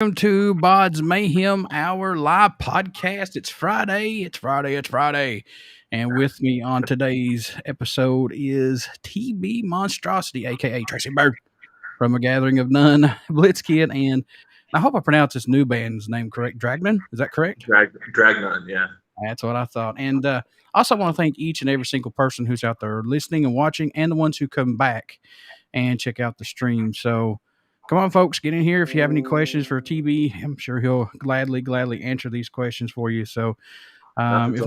Welcome to BODS Mayhem, our live podcast. It's Friday. And with me on today's episode is TB Monstrosity, aka Tracy Bird, from A Gathering of None, Blitzkid, and I hope I pronounced this new band's name correct. Dragnun? Is that correct? Dragnun, yeah. That's what I thought. And also want to thank each and every single person who's out there listening and watching, and the ones who come back and check out the stream. So come on, folks, get in here. If you have any questions for TB, I'm sure he'll gladly answer these questions for you. So if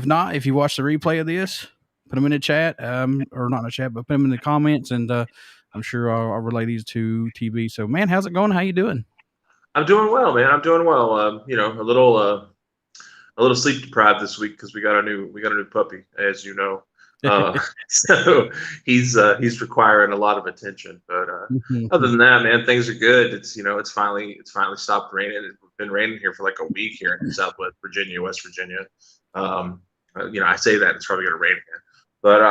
not, if you watch the replay of this, put them in the chat, or not in the chat, but put them in the comments, and I'm sure I'll relay these to TB. So, man, how's it going? How you doing? I'm doing well, man. I'm doing well. A little sleep deprived this week because we got a new puppy, as you know. So he's requiring a lot of attention. But other than that, man, things are good. It's finally stopped raining. It's been raining here for like a week here in Southwest Virginia, West Virginia. I say that it's probably gonna rain again. But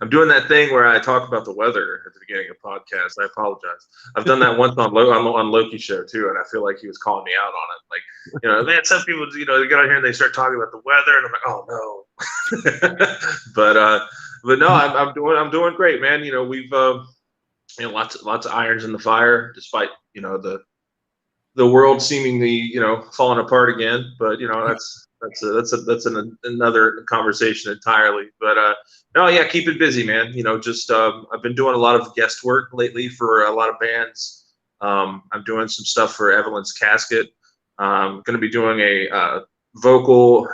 I'm doing that thing where I talk about the weather at the beginning of podcasts. I apologize. I've done that once on Loki's show too, and I feel like he was calling me out on it. Like, man, some people, they get on here and they start talking about the weather, and I'm like, oh no. but no, I'm doing great, man. We've lots of irons in the fire, despite the world seemingly falling apart again. But that's another conversation entirely. But no, yeah, keep it busy, man. I've been doing a lot of guest work lately for a lot of bands. I'm doing some stuff for Evelyn's Casket. I'm going to be doing a vocal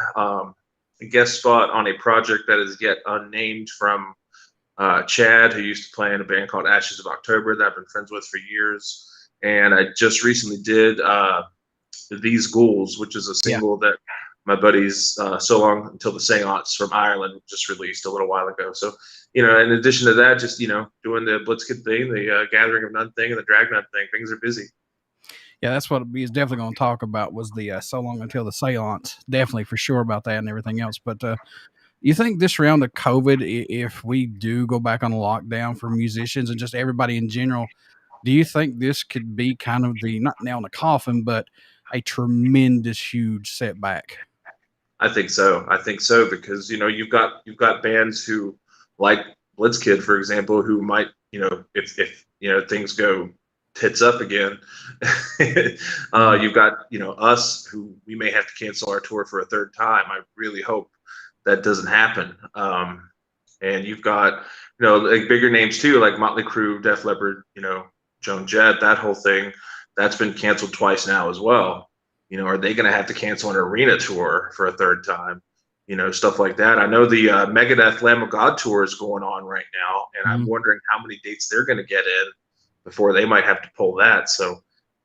guest spot on a project that is yet unnamed from Chad, who used to play in a band called Ashes of October that I've been friends with for years. And I just recently did These Ghouls, which is a single that my buddies So Long Until the Seance from Ireland just released a little while ago. So, in addition to that, just, doing the Blitzkid thing, the Gathering of None thing, and the Dragnun thing. Things are busy. Yeah, that's what he's definitely going to talk about was the So Long Until the Seance. Definitely for sure about that and everything else. But you think this round of COVID, if we do go back on lockdown for musicians and just everybody in general, do you think this could be kind of the, not nail in the coffin, but a tremendous, huge setback? I think so. Because you've got bands who, like Blitzkid, for example, who might if things go tits up again, you've got us who we may have to cancel our tour for a third time. I really hope that doesn't happen. And you've got like bigger names too, like Motley Crue, Def Leppard, Joan Jett, that whole thing, that's been canceled twice now as well. Are they going to have to cancel an arena tour for a third time? Stuff like that. I know the Megadeth Lamb of God tour is going on right now, and I'm wondering how many dates they're going to get in before they might have to pull that. So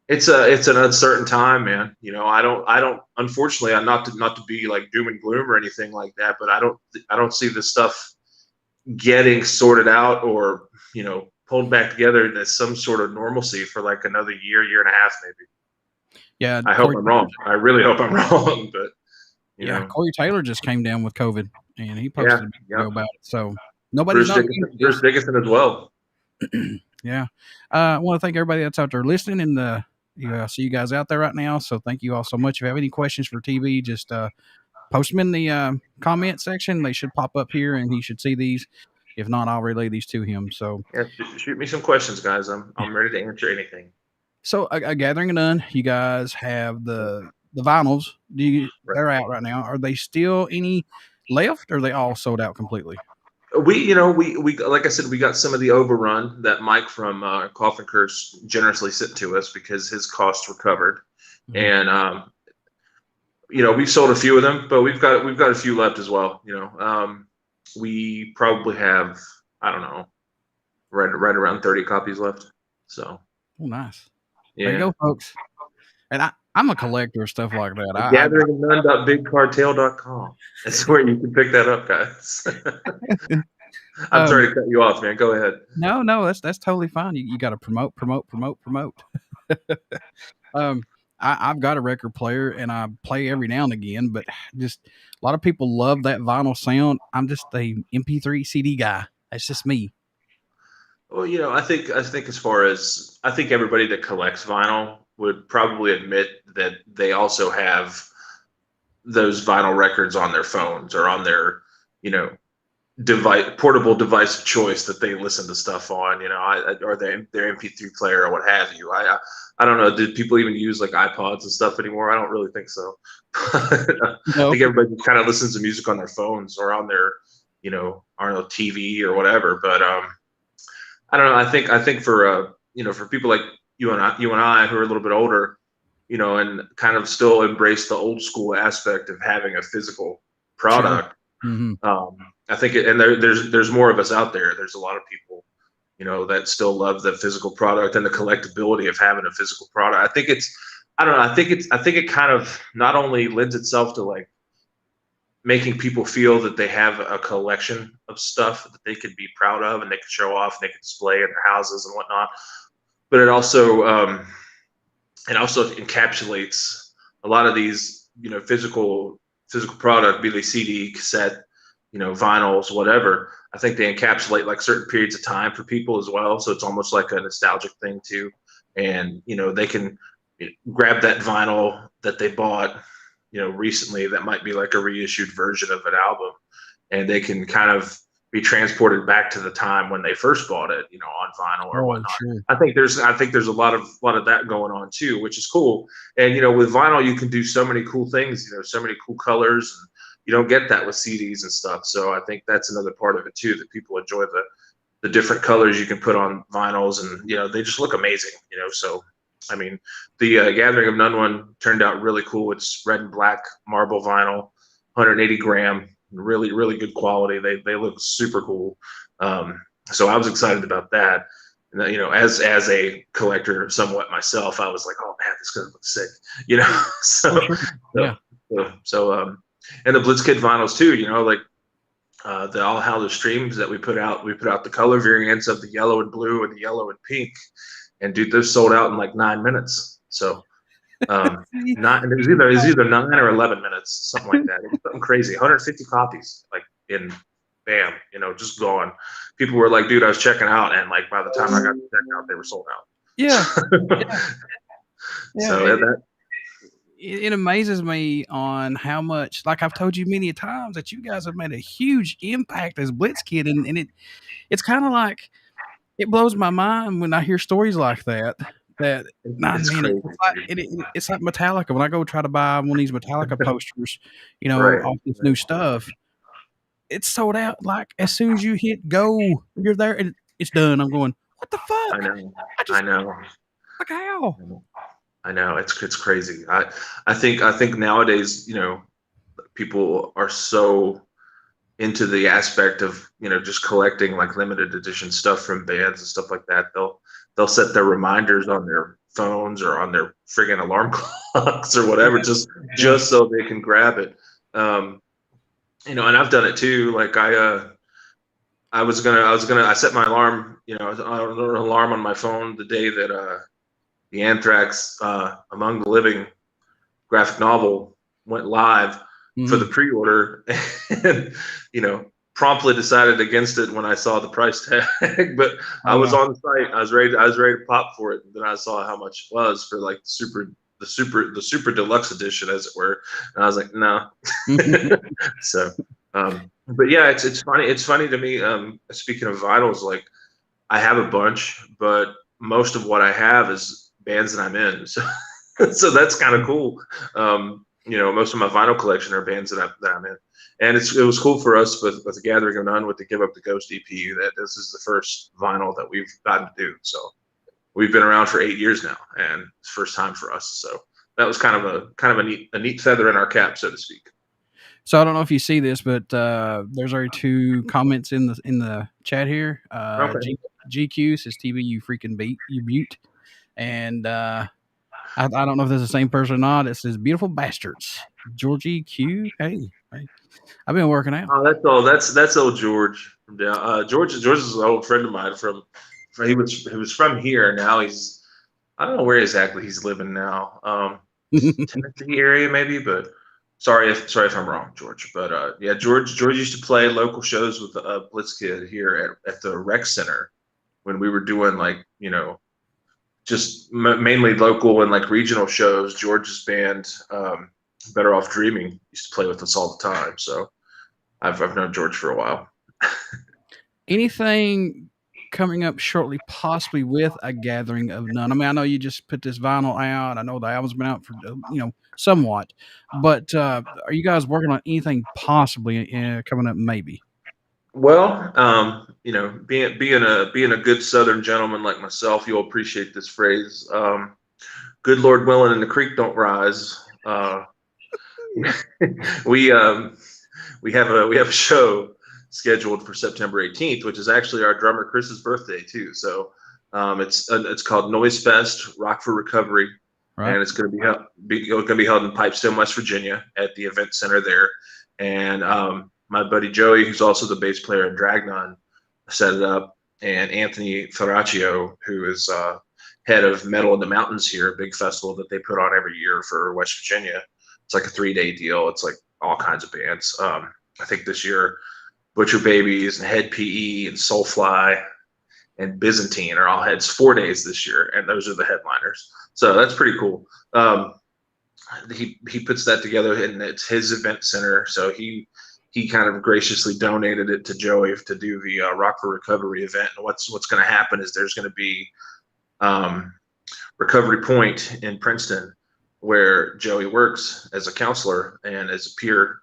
it's an uncertain time, man. I don't. Unfortunately, I'm not to be like doom and gloom or anything like that, but I don't see this stuff getting sorted out or pulled back together into some sort of normalcy for like another year and a half, maybe. Yeah, I hope I'm wrong. I really hope I'm wrong, but Corey Taylor just came down with COVID, and he posted a video about it. So nobody's Bruce Dickinson as well. Yeah, I want to thank everybody that's out there listening, and see you guys out there right now. So thank you all so much. If you have any questions for TV, just post them in the comment section. They should pop up here, and he should see these. If not, I'll relay these to him. So shoot me some questions, guys. I'm ready to answer anything. So a Gathering of None, you guys have the vinyls. They're out right now. Are they still any left, or are they all sold out completely? We like I said, we got some of the overrun that Mike from Coffin Curse generously sent to us because his costs were covered, and we've sold a few of them, but we've got a few left as well. We probably have, I don't know, right around 30 copies left. So nice. Yeah. There you go, folks. And I'm a collector of stuff like that. Gatheringnone.bigcartel.com. That's where you can pick that up, guys. I'm sorry to cut you off, man. Go ahead. No, that's totally fine. You got to promote. I've got a record player and I play every now and again, but just a lot of people love that vinyl sound. I'm just a MP3 CD guy. That's just me. Well, I think as far as I think everybody that collects vinyl would probably admit that they also have those vinyl records on their phones or on their, you know, portable device of choice that they listen to stuff on, or their MP3 player or what have you. I don't know. Did people even use like iPods and stuff anymore? I don't really think so. I No. think everybody kind of listens to music on their phones or on their, I don't know, TV or whatever. But I don't know. I think for for people like you and I who are a little bit older, and kind of still embrace the old school aspect of having a physical Sure. product. Hmm. I think and there's more of us out there. There's a lot of people, that still love the physical product and the collectability of having a physical product. I don't know. I think it kind of not only lends itself to like making people feel that they have a collection of stuff that they could be proud of and they can show off and they can display in their houses and whatnot, but it also encapsulates a lot of these, physical product, be they CD, cassette, vinyls, whatever. I think they encapsulate like certain periods of time for people as well. So it's almost like a nostalgic thing too. And they can grab that vinyl that they bought, recently that might be like a reissued version of an album, and they can kind of be transported back to the time when they first bought it, on vinyl or Oh, whatnot. sure. I think there's a lot of that going on too, which is cool. And with vinyl, you can do so many cool things, so many cool colors, and you don't get that with CDs and stuff. So I think that's another part of it too, that people enjoy the different colors you can put on vinyls, and they just look amazing. So I mean, the Gathering of None one turned out really cool. It's red and black marble vinyl, 180 gram, really really good quality. They look super cool. So I was excited about that. And as a collector somewhat myself, I was like, oh man, this is gonna look sick. Oh, So sure. so Yeah. and the Blitzkid vinyls too. Like the All Hallows streams that we put out. We put out the color variants of the yellow and blue and the yellow and pink, and dude, those sold out in like 9 minutes. So See, not it was either 9 or 11 minutes, something like that. It was something crazy. 150 copies, like in bam, just gone. People were like, dude, I was checking out, and like by the time I got to checkout, they were sold yeah. out. Yeah. Yeah. So that It amazes me on how much, like I've told you many a times, that you guys have made a huge impact as Blitzkid, and it's kind of like it blows my mind when I hear stories like that. That I it's mean, crazy, it's like Metallica. When I go try to buy one of these Metallica posters, right? off this new stuff, it's sold out. Like as soon as you hit go, you're there and it's done. I'm going, what the I fuck? know, I I just know, like how? I know. It's crazy. I think nowadays, people are so into the aspect of just collecting like limited edition stuff from bands and stuff like that. They'll set their reminders on their phones or on their friggin' alarm clocks or whatever, just Yeah. just so they can grab it. um and I've done it too. Like I set my alarm, an alarm on my phone the day that the Anthrax Among the Living graphic novel went live for the Mhm. pre-order, and promptly decided against it when I saw the price tag. But I Oh was yeah. on the site. I was ready to pop for it. And then I saw how much it was for like the super deluxe edition, as it were. And I was like, no. So, but yeah, it's funny. It's funny to me. Speaking of vinyls, like I have a bunch, but most of what I have is bands that I'm in. So that's kind of cool. Most of my vinyl collection are bands that I'm in, and it was cool for us with the Gathering of None, with the Give Up the Ghost EP, that this is the first vinyl that we've gotten to do. So we've been around for 8 years now, and it's first time for us. So that was kind of a neat feather in our cap, so to speak. So I don't know if you see this, but there's already two comments in the chat here. Okay. GQ says TV, you freaking beat you mute, and I don't know if this is the same person or not. It says beautiful bastards. Georgie Q. Hey, I've been working out. Oh, that's all. That's old George from down. George is an old friend of mine he was from here. Now I don't know where exactly he's living now. Tennessee area maybe, but sorry if I'm wrong, George. But yeah, George used to play local shows with Blitzkid here at the Rec Center. when we were doing like, just mainly local and like regional shows. George's band, Better Off Dreaming, used to play with us all the time. So I've known George for a while. Anything coming up shortly, possibly with a Gathering of None? I mean, I know you just put this vinyl out. I know the album's been out for somewhat, but are you guys working on anything possibly coming up? Maybe. Well, being a good Southern gentleman like myself, you'll appreciate this phrase. Good Lord willing, and the creek don't rise. we we have a show scheduled for September 18th, which is actually our drummer Chris's birthday too. So it's called Noise Fest Rock for Recovery, Right. and it's going to be held in Pipestone, West Virginia, at the event center there. And my buddy Joey, who's also the bass player in Dragnun, set it up, and Anthony Ferraccio, who is head of Metal in the Mountains here, a big festival that they put on every year for West Virginia. It's like a 3-day deal. It's like all kinds of bands. I think this year Butcher Babies and Head PE and Soulfly and Byzantine are all heads 4 days this year, and those are the headliners. So that's pretty cool. He puts that together, and it's his event center. So he kind of graciously donated it to Joey to do the Rock for Recovery event. And what's going to happen is there's going to be Recovery Point in Princeton, where Joey works as a counselor and as a peer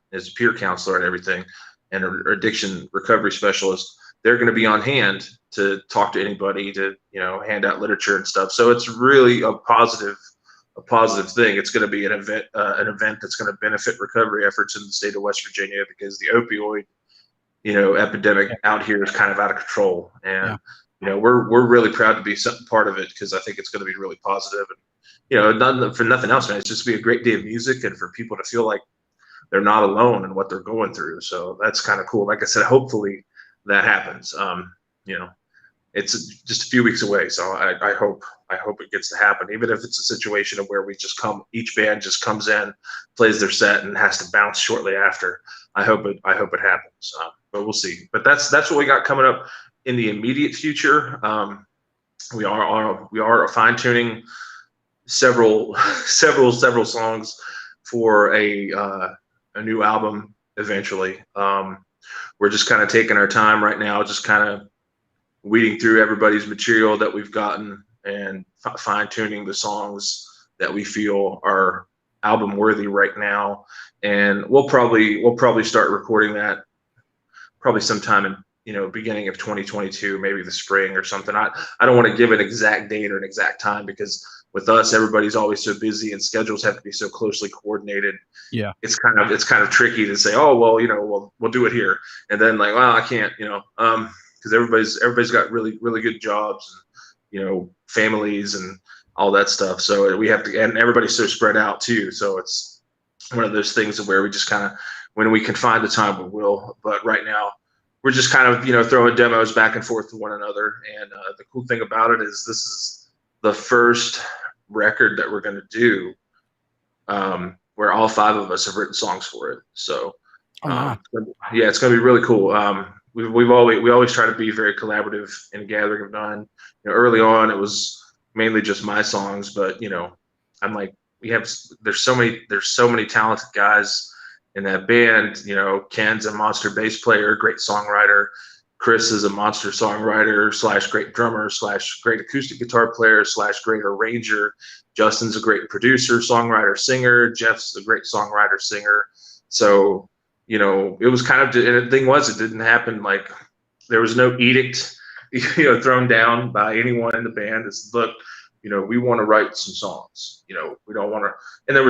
counselor and everything, and an addiction recovery specialist. They're going to be on hand to talk to anybody, to hand out literature and stuff. So it's really a positive thing. It's going to be an event that's going to benefit recovery efforts in the state of West Virginia, because the opioid epidemic out here is kind of out of control, and we're really proud to be part of it, because I think it's going to be really positive. And for nothing else, man, it's just be a great day of music, and for people to feel like they're not alone in what they're going through. So that's kind of cool. Like I said, hopefully that happens. It's just a few weeks away, so I hope it gets to happen. Even if it's a situation of where each band just comes in, plays their set, and has to bounce shortly after. I hope it happens. But we'll see. But that's what we got coming up in the immediate future. We are fine tuning several songs for a new album eventually. We're just kind of taking our time right now, just kind of weeding through everybody's material that we've gotten, and fine tuning the songs that we feel are album worthy right now. And we'll probably start recording that probably sometime in beginning of 2022, maybe the spring or something. I don't want to give an exact date or an exact time, because with us, everybody's always so busy and schedules have to be so closely coordinated. Yeah, it's kind of tricky to say, oh well, we'll do it here, and then like, well, I can't, because everybody's got really really good jobs, and families and all that stuff. So we have to, and everybody's so spread out too. So it's one of those things where we just kind of, when we can find the time, we will. But right now, we're just kind of throwing demos back and forth to one another. And the cool thing about it is this is the first record that we're going to do where all 5 of us have written songs for it. So it's going to be really cool. We always try to be very collaborative in Gathering of None. Early on it was mainly just my songs, but I'm like, there's so many talented guys in that band. Ken's a monster bass player, great songwriter. Chris is a monster songwriter / great drummer / great acoustic guitar player / great arranger. Justin's a great producer, songwriter, singer. Jeff's a great songwriter, singer. So it was kind of, and the thing was, it didn't happen like, there was no edict thrown down by anyone in the band. It's, look, we want to write some songs. We don't want to, and there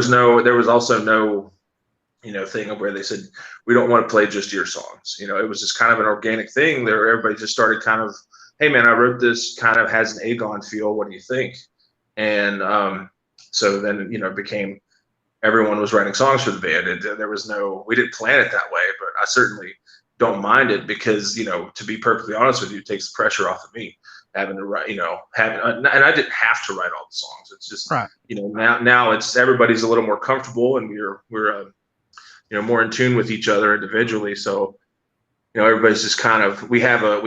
was also no thing of where they said, we don't want to play just your songs. It was just kind of an organic thing there. Everybody just started kind of, hey man, I wrote this, kind of has an Agon feel. What do you think? And so then, it became, everyone was writing songs for the band, and we didn't plan it that way, but I certainly don't mind it, because, to be perfectly honest with you, it takes the pressure off of me having to write, and I didn't have to write all the songs. It's just, right. Now it's, everybody's a little more comfortable, and we're more in tune with each other individually. So, everybody's just kind of, we have a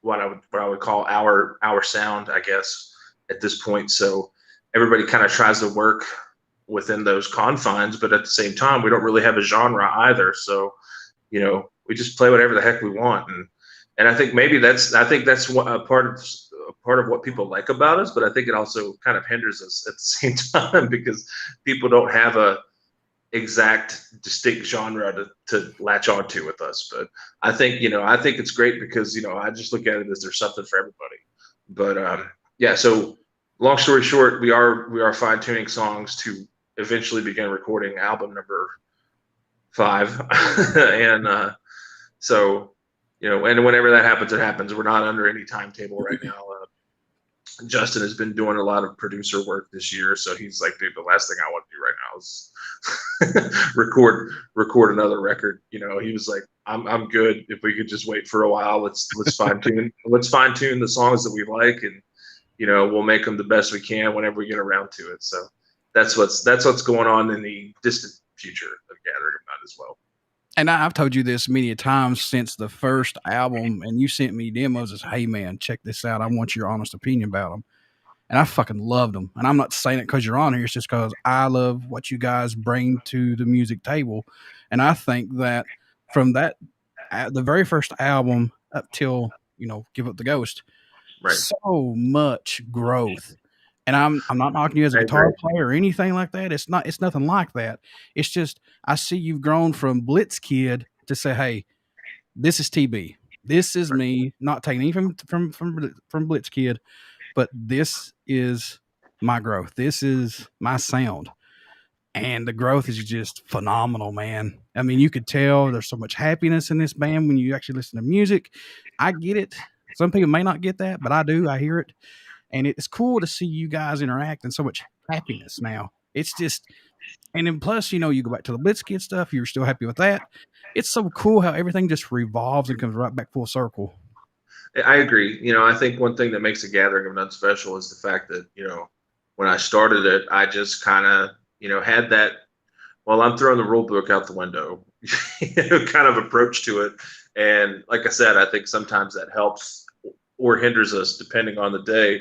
what I would call our sound, I guess, at this point. So everybody kind of tries to work within those confines, but at the same time, we don't really have a genre either. So, we just play whatever the heck we want, and I think maybe that's what a part of what people like about us, but I think it also kind of hinders us at the same time because people don't have a exact distinct genre to latch onto with us. But I think it's great because I just look at it as there's something for everybody. But yeah, so long story short, we are fine tuning songs to eventually begin recording album number 5, and so and whenever that happens, it happens. We're not under any timetable right now. Justin has been doing a lot of producer work this year, so he's like, dude, the last thing I want to do right now is record another record. He was like, I'm good if we could just wait for a while. Let's fine tune the songs that we like, and we'll make them the best we can whenever we get around to it. So that's what's going on in the distant future of Gathering of None as well. And I've told you this many times since the first album, and you sent me demos as, hey, man, check this out. I want your honest opinion about them. And I fucking loved them. And I'm not saying it because you're on here. It's just because I love what you guys bring to the music table. And I think that from the very first album up till, Give Up the Ghost, right, so much growth. And I'm not knocking you as a guitar player or anything like that. It's nothing like that. It's just I see you've grown from Blitzkid to say, hey, this is TB. This is me, not taking anything from Blitzkid, but this is my growth. This is my sound. And the growth is just phenomenal, man. I mean, you could tell there's so much happiness in this band when you actually listen to music. I get it. Some people may not get that, but I do. I hear it. And it's cool to see you guys interact and so much happiness now. It's just, and then plus, you go back to the Blitzkid stuff. You're still happy with that. It's so cool how everything just revolves and comes right back full circle. I agree. I think one thing that makes the Gathering of None special is the fact that, when I started it, I just kind of, had that, well, I'm throwing the rule book out the window, kind of approach to it. And like I said, I think sometimes that helps or hinders us depending on the day.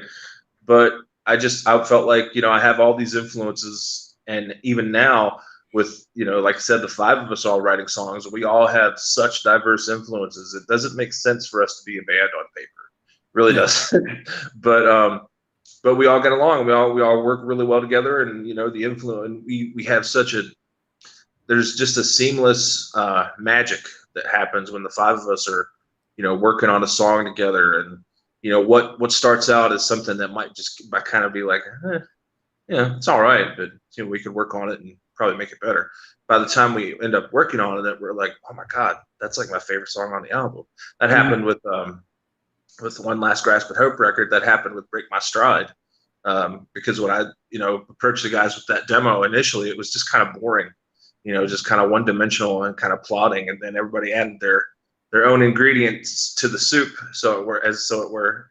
But I felt like, I have all these influences, and even now with, like I said, the 5 of us all writing songs, we all have such diverse influences. It doesn't make sense for us to be a band on paper. It really doesn't. But we all get along. We all work really well together, and the influence, we have there's just a seamless magic that happens when the 5 of us are working on a song together. And what starts out as something that might kind of be like, it's all right, but we could work on it and probably make it better. By the time we end up working on it, we're like, oh my god, that's like my favorite song on the album. That happened with One Last Grasp at Hope record. That happened with Break My Stride, because when I approached the guys with that demo initially, it was just kind of boring, just kind of one dimensional and kind of plodding, and then everybody added their own ingredients to the soup, so it were,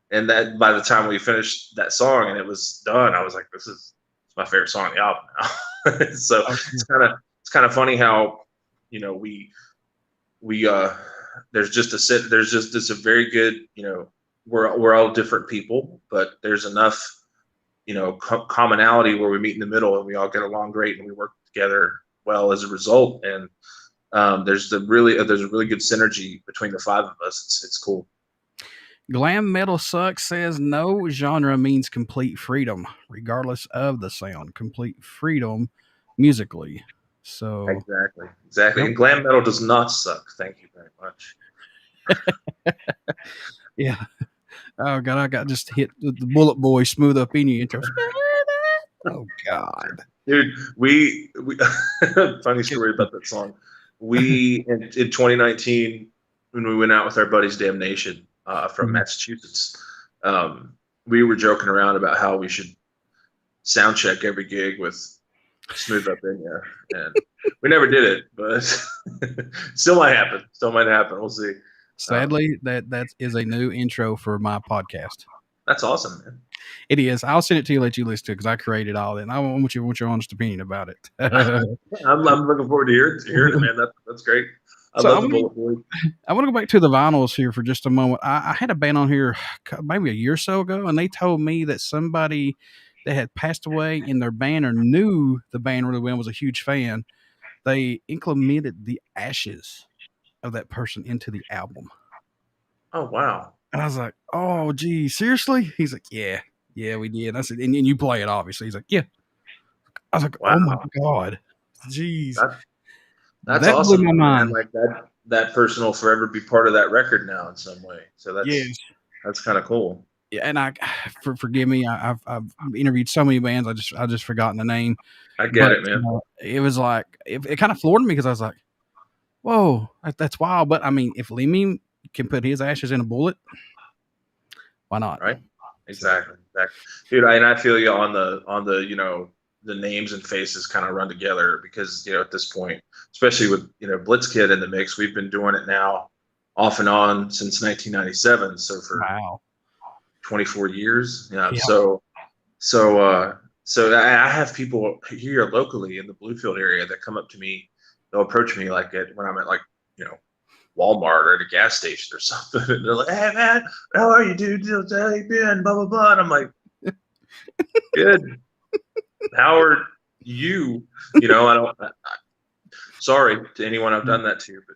and that by the time we finished that song and it was done, I was like, this is my favorite song on the album now. So it's kind of funny how we there's just a very good, we're all different people, but there's enough commonality where we meet in the middle and we all get along great and we work together well as a result. And there's a really good synergy between the 5 of us. It's cool. Glam Metal Sucks says no genre means complete freedom, regardless of the sound. Complete freedom musically. So exactly. Yep. And glam metal does not suck. Thank you very much. Yeah. Oh god, I got just hit with the Bullet Boy Smooth Up in your intro. Oh god, dude, we funny story about that song. We in 2019 when we went out with our buddies Damnation from Massachusetts, we were joking around about how we should sound check every gig with Smooth Up in You, and we never did it, but still might happen. We'll see. Sadly, that is a new intro for my podcast. That's awesome, man. It is. I'll send it to you, let you listen to it, because I created all that, and I want your honest opinion about it. I'm looking forward to hearing it, man. That's great. I So love the Bullet Boy. I want to go back to the vinyls here for just a moment. I had a band on here maybe a year or so ago, and they told me that somebody that had passed away in their band or knew the band really well, was a huge fan. They implemented the ashes of that person into the album. Oh wow. And I was like, oh, gee, seriously? He's like, yeah, we did. I said, and you play it, obviously. He's like, yeah. I was like, oh my Wow. God. Jeez. That's That blew awesome, my though, man. mind. Like that person will forever be part of that record now in some way. So Yes. that's kind of cool. Yeah, and forgive me, I've interviewed so many bands, I just forgotten the name, I get but it, man. it was like it kind of floored me because I was like, "Whoa, that's wild." But I mean, if Lee Mean can put his ashes in a bullet, why not? Right? So, Exactly. Exactly. Dude, and I feel you on the the names and faces kind of run together because at this point, especially with Blitzkid in the mix, we've been doing it now off and on since 1997. So for wow. 24 years. Yeah. Yeah. So I have people here locally in the Bluefield area that come up to me. They'll approach me like when I'm at like Walmart or at a gas station or something. And they're like, "Hey man, how are you, dude? How you been? Blah blah blah." And I'm like, "Good. How are you?" I don't. Sorry to anyone I've done that to, but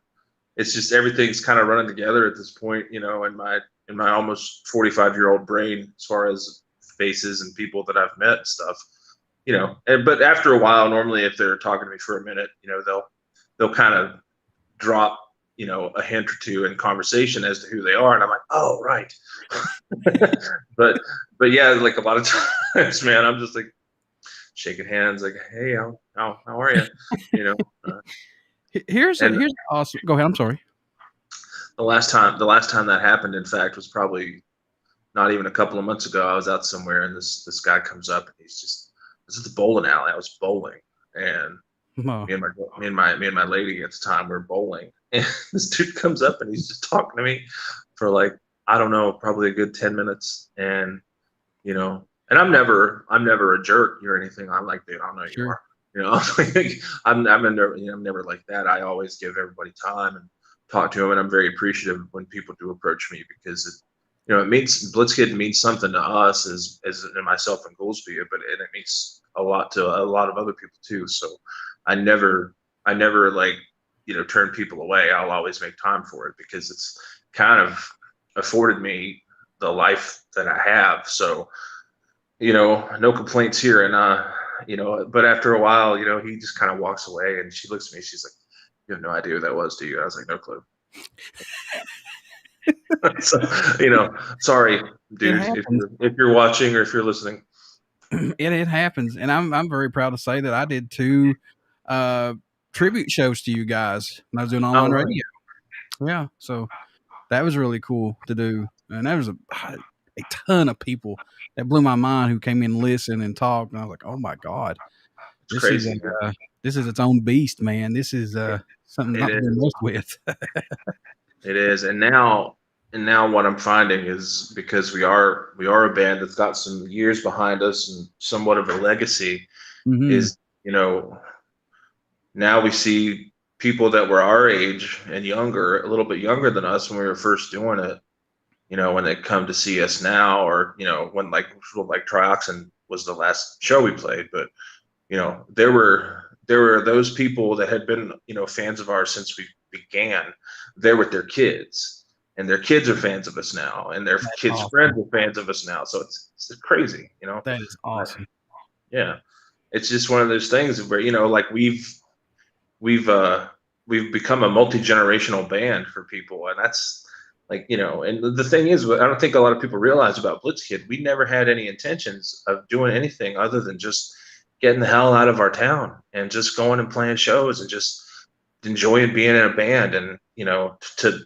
it's just everything's kind of running together at this point. In my almost 45-year-old brain, as far as faces and people that I've met and stuff. But after a while, normally if they're talking to me for a minute, they'll kind of drop a hint or two in conversation as to who they are, and I'm like, oh right. but yeah, like a lot of times, man, I'm just like shaking hands, like, hey, how are you? Here's And awesome. Go ahead. I'm sorry. the last time that happened, in fact, was probably not even a couple of months ago. I was out somewhere, and this guy comes up, and he's just, this is the bowling alley. I was bowling, and Oh, me and my lady at the time were bowling, and this dude comes up and he's just talking to me for like, I don't know, probably a good 10 minutes. And and I'm never a jerk or anything. I'm like, dude, I know you sure. are. I'm never like that. I always give everybody time and talk to them, and I'm very appreciative when people do approach me because it means Blitzkid means something to us as and myself and Goolsby, but it means a lot to a lot of other people too. So I never like turn people away. I'll always make time for it because it's kind of afforded me the life that I have. So no complaints here. And but after a while, he just kind of walks away, and she looks at me. She's like, "You have no idea who that was, do you?" I was like, "No clue." So, sorry, dude, if you're watching or if you're listening. It happens, and I'm very proud to say that I did 2 tribute shows to you guys when I was doing online Oh, right. radio. Yeah, so that was really cool to do, and there was a ton of people that blew my mind who came in and listened and talked, and I was like, oh my God, It's crazy. this is its own beast, man. This is something It not to be is. messed with. It is. And now what I'm finding is because we are a band that's got some years behind us and somewhat of a legacy, Mm-hmm. is now we see people that were our age and younger, a little bit younger than us when we were first doing it, when they come to see us now, or when like Trioxin was the last show we played. But there were those people that had been fans of ours since we began. They're with their kids, and their kids are fans of us now, and their That's kids' awesome. friends are fans of us now. So it's crazy. That is awesome. Yeah, it's just one of those things where like we've become a multi-generational band for people, and that's like and the thing is, I don't think a lot of people realize about Blitzkid, we never had any intentions of doing anything other than just getting the hell out of our town and just going and playing shows and just enjoying being in a band. And to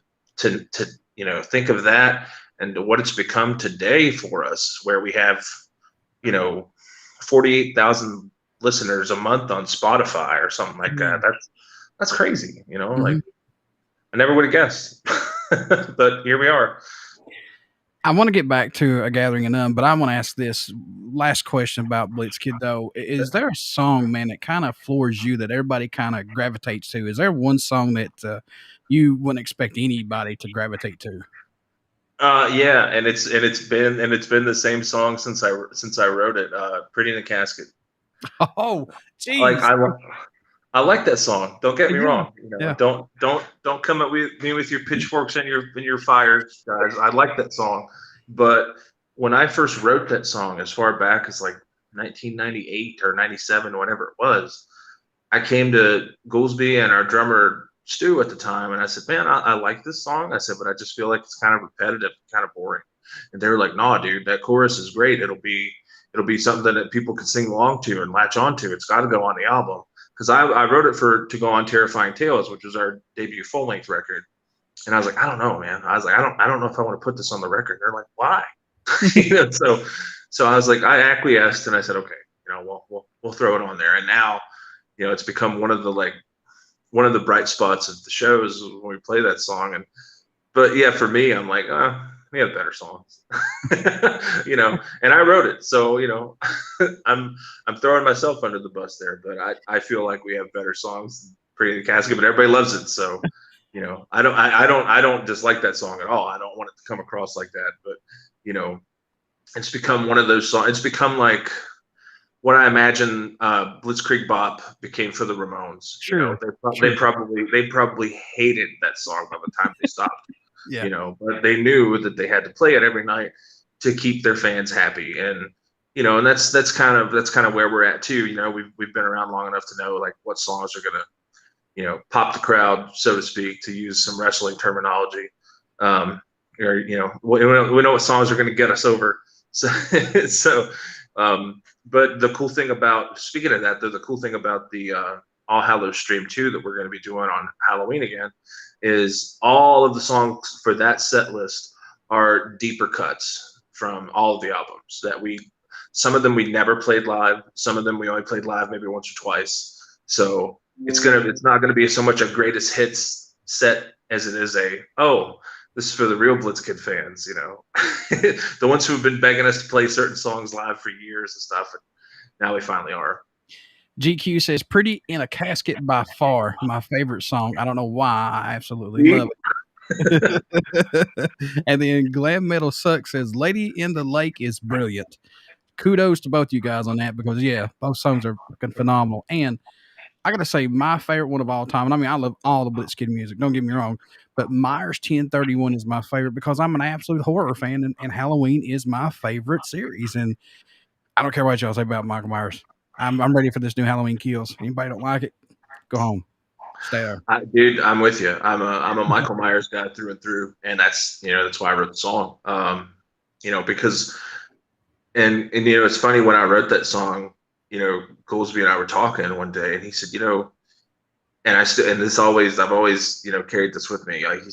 think of that and what it's become today for us, where we have 48,000 listeners a month on Spotify or something like that. That's crazy. Mm-hmm. Like I never would have guessed, but here we are. I want to get back to A Gathering of None, but I want to ask this last question about Blitzkid, though. Is there a song, man, that kind of floors you that everybody kind of gravitates to? Is there one song that you wouldn't expect anybody to gravitate to? Yeah, and it's been the same song since I wrote it. Pretty in the Casket. Oh, Like geez. I like that song. Don't get me Yeah. wrong. You know, Yeah. don't come at me with your pitchforks and your fires, guys. I like that song, but when I first wrote that song, as far back as like 1998 or 97, whatever it was, I came to Goolsby and our drummer Stu at the time, and I said, "Man, I like this song." I said, "But I just feel like it's kind of repetitive, kind of boring." And they were like, "Nah, dude, that chorus is great. It'll be something that people can sing along to and latch on to. It's got to go on the album." Because I wrote it to go on Terrifying Tales, which was our debut full length record. And I was like, I don't know, man. I was like, I don't know if I want to put this on the record. They're like, why? So I was like, I acquiesced and I said, okay, we'll throw it on there. And now, it's become one of the bright spots of the shows when we play that song. But yeah, for me, I'm like, we have better songs, and I wrote it. So, I'm throwing myself under the bus there, but I feel like we have better songs than Pretty in the Casket, but everybody loves it. So, I don't dislike that song at all. I don't want it to come across like that, but, it's become one of those songs. It's become like what I imagine Blitzkrieg Bop became for the Ramones. Sure. They probably hated that song by the time they stopped. Yeah. But they knew that they had to play it every night to keep their fans happy. And, and that's kind of where we're at too. We've been around long enough to know like what songs are going to, pop the crowd, so to speak, to use some wrestling terminology. Or, we know what songs are going to get us over. So, but the cool thing about, speaking of that, the cool thing about the All Hallows stream too that we're going to be doing on Halloween again is all of the songs for that set list are deeper cuts from all of the albums some of them we never played live, some of them we only played live maybe once or twice. So it's not gonna be so much a greatest hits set as it is this is for the real Blitzkid fans, the ones who've been begging us to play certain songs live for years and stuff. And now we finally are. GQ says Pretty in a Casket by far my favorite song. I don't know why. I absolutely love it. And then Glam Metal Sucks says Lady in the Lake is brilliant. Kudos to both you guys on that because, yeah, both songs are fucking phenomenal. And I got to say, my favorite one of all time, and I mean, I love all the Blitzkid music, don't get me wrong, but Myers 1031 is my favorite because I'm an absolute horror fan, and Halloween is my favorite series. And I don't care what y'all say about Michael Myers. I'm ready for this new Halloween Kills. Anybody don't like it, go home. Stay there. Dude, I'm with you. I'm a Michael Myers guy through and through, and that's why I wrote the song. Because it's funny when I wrote that song. Goolsby and I were talking one day, and he said, and I've always carried this with me. Like he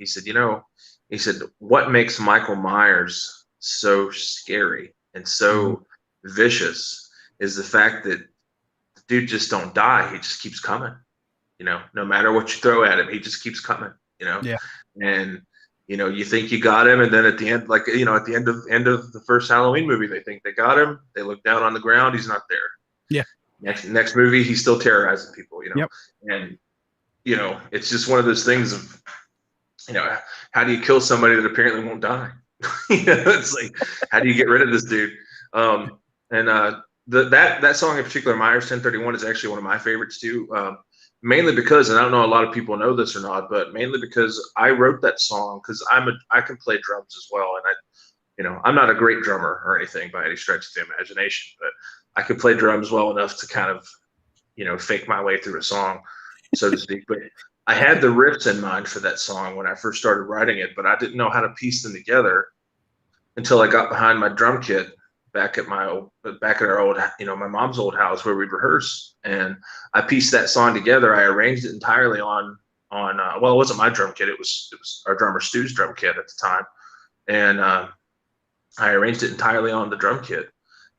said, what makes Michael Myers so scary and so vicious is the fact that the dude just don't die. He just keeps coming. No matter what you throw at him, he just keeps coming. Yeah. And you think you got him, and then at the end, like at the end of the first Halloween movie, they think they got him. They look down on the ground, he's not there. Yeah. Next movie, he's still terrorizing people. Yep. And it's just one of those things of how do you kill somebody that apparently won't die? It's like, how do you get rid of this dude? That song in particular, Myers 1031, is actually one of my favorites too. Mainly because, and I don't know a lot of people know this or not, but mainly because I wrote that song because I can play drums as well, and I'm not a great drummer or anything by any stretch of the imagination, but I can play drums well enough to kind of fake my way through a song, so to speak. But I had the riffs in mind for that song when I first started writing it, but I didn't know how to piece them together until I got behind my drum kit back at our old, my mom's old house where we'd rehearse, and I pieced that song together. I arranged it entirely on well, it wasn't my drum kit, it was our drummer Stu's drum kit at the time, and I arranged it entirely on the drum kit.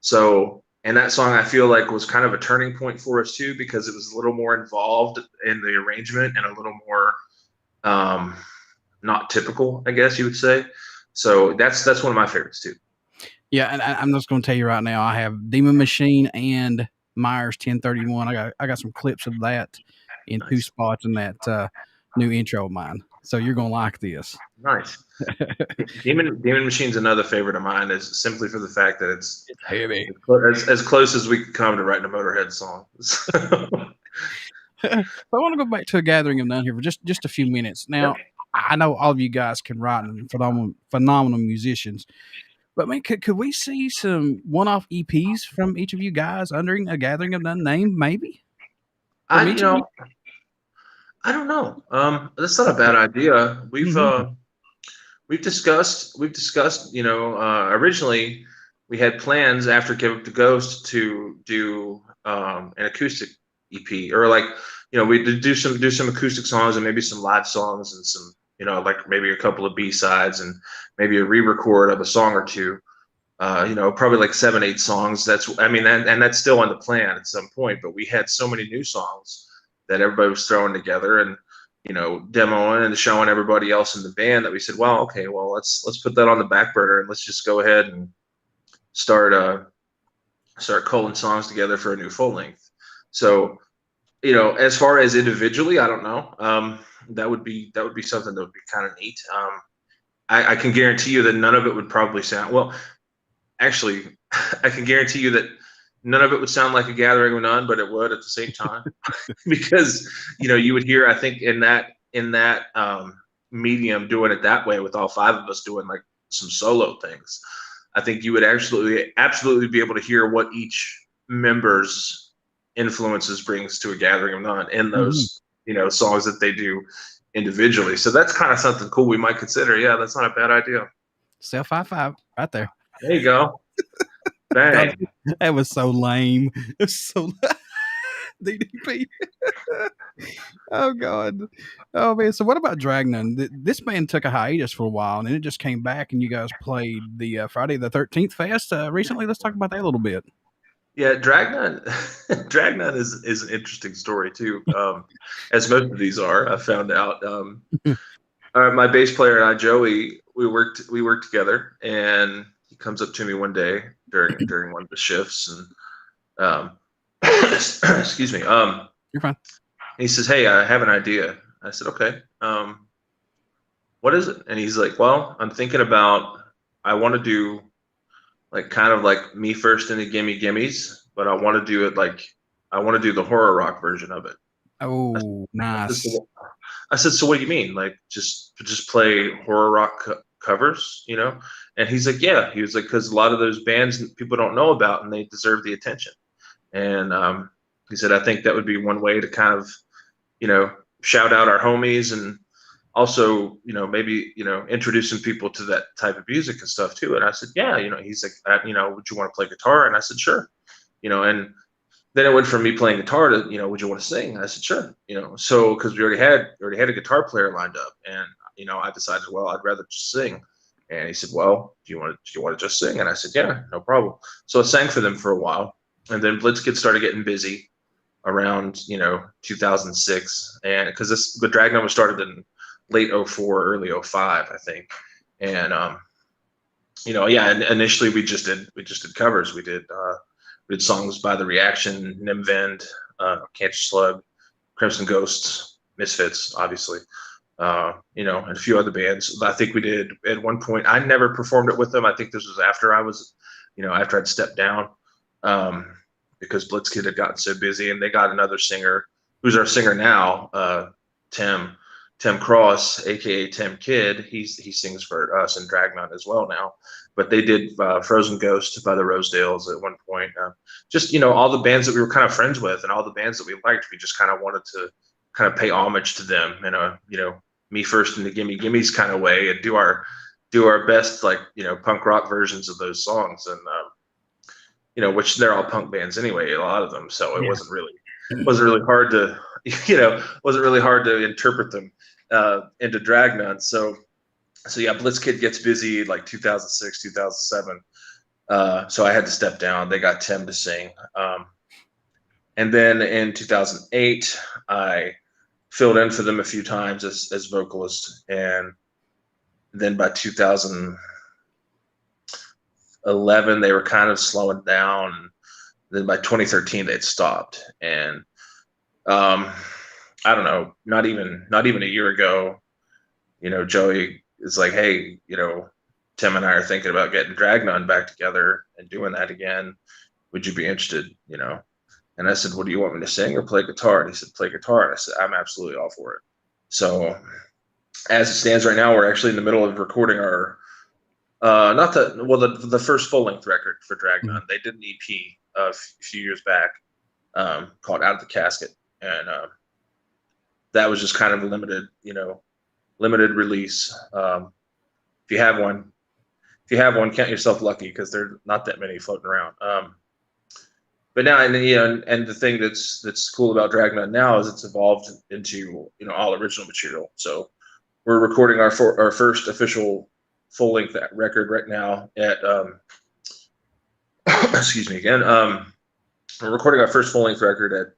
So, and that song I feel like was kind of a turning point for us too, because it was a little more involved in the arrangement and a little more not typical, I guess you would say. So that's one of my favorites too. Yeah, and I'm just going to tell you right now, I have Demon Machine and Myers 1031. I got some clips of that in two Nice. spots in that new intro of mine. So you're going to like this. Nice. Demon Machine's another favorite of mine, is simply for the fact that it's heavy. as close as we could come to writing a Motorhead song. So I want to go back to a Gathering of None here for just a few minutes. Now, Yep. I know all of you guys can write and phenomenal musicians, but man, could we see some one-off EPs from each of you guys under a Gathering of None name, maybe? From I each you of you? know I don't know. That's not a bad idea. Mm-hmm. We've discussed originally we had plans after Give Up the Ghost to do an acoustic EP, or like we did do some acoustic songs and maybe some live songs and some like maybe a couple of B-sides and maybe a re-record of a song or two. Probably like 7-8 songs. And that's still on the plan at some point. But we had so many new songs that everybody was throwing together and demoing and showing everybody else in the band, that we said, well, okay, well, let's put that on the back burner and let's just go ahead and start culling songs together for a new full length. So as far as individually, I don't know. That would be something that would be kind of neat. I can guarantee you that none of it would probably sound well. Actually, I can guarantee you that none of it would sound like a Gathering of None, but it would at the same time, because you would hear, I think, in that medium, doing it that way with all five of us doing like some solo things, I think you would absolutely be able to hear what each member's influences brings to a Gathering of None in Mm-hmm. those songs that they do individually. So that's kind of something cool we might consider. Yeah, that's not a bad idea. Self high five right there. There you go. God, Bang. that was so lame. It was so DDP. Oh God. Oh man. So what about Dragnun? This band took a hiatus for a while, and then it just came back, and you guys played the Friday the 13th fest recently. Let's talk about that a little bit. Yeah, Dragnun. Dragnun is an interesting story too, as most of these are. I found out. My bass player and I, Joey, we worked together, and he comes up to me one day during one of the shifts, and excuse me. You're fine. He says, "Hey, I have an idea." I said, "Okay. What is it?" And he's like, "Well, I'm thinking about. I want to do like kind of like Me First and the Gimme Gimmes, but I want to do it like I want to do the horror rock version of it." Oh, I said, nice. I said, "So what do you mean? Like just play horror rock covers, you know?" And he's like, "Yeah." He was like, "Because a lot of those bands people don't know about, and they deserve the attention." And he said, "I think that would be one way to kind of, shout out our homies, and also, maybe, introducing people to that type of music and stuff too." And I said, "Yeah." He's like, "Would you want to play guitar?" And I said, "Sure." And then it went from me playing guitar to, "Would you want to sing?" And I said, "Sure." So because we already had a guitar player lined up, and I decided, well, I'd rather just sing. And he said, "Well, do you want to just sing?" And I said, "Yeah, no problem." So I sang for them for a while, and then Blitzkid started getting busy around 2006, and because the Dragnun was started in late 04, early 05, I think. And yeah, initially we just did covers. We did songs by The Reaction, Nimvend, Cancer Slug, Crimson Ghosts, Misfits, obviously, and a few other bands. I think we did at one point. I never performed it with them. I think this was after after I'd stepped down, because Blitzkid had gotten so busy, and they got another singer, who's our singer now, Tim Cross, aka Tim Kidd. He sings for us in Dragnun as well now. But they did Frozen Ghost by the Rosedales at one point. Just all the bands that we were kind of friends with, and all the bands that we liked, we just kind of wanted to kind of pay homage to them in a Me First and the Gimme Gimmes kind of way, and do our best, like punk rock versions of those songs. And which they're all punk bands anyway, a lot of them. So it Yeah. wasn't really hard to wasn't really hard to interpret them into Dragnun. So yeah, Blitzkid gets busy like 2006, 2007. So I had to step down. They got Tim to sing. And then in 2008, I filled in for them a few times as vocalist. And Then by 2011, they were kind of slowing down. Then by 2013, they'd stopped. And I don't know, not even a year ago, Joey is like, hey, Tim and I are thinking about getting Dragnun back together and doing that again. Would you be interested? And I said, what do you want me to sing or play guitar? And he said, play guitar. And I said, I'm absolutely all for it. So as it stands right now, we're actually in the middle of recording our the first full length record for Dragnun. They did an EP a few years back called Out of the Casket, and that was just kind of a limited release. If you have one, count yourself lucky, because there are not that many floating around. But now, and the thing that's cool about Dragnun now is it's evolved into all original material. So we're recording our first official full length record right now at excuse me again. We're recording our first full length record at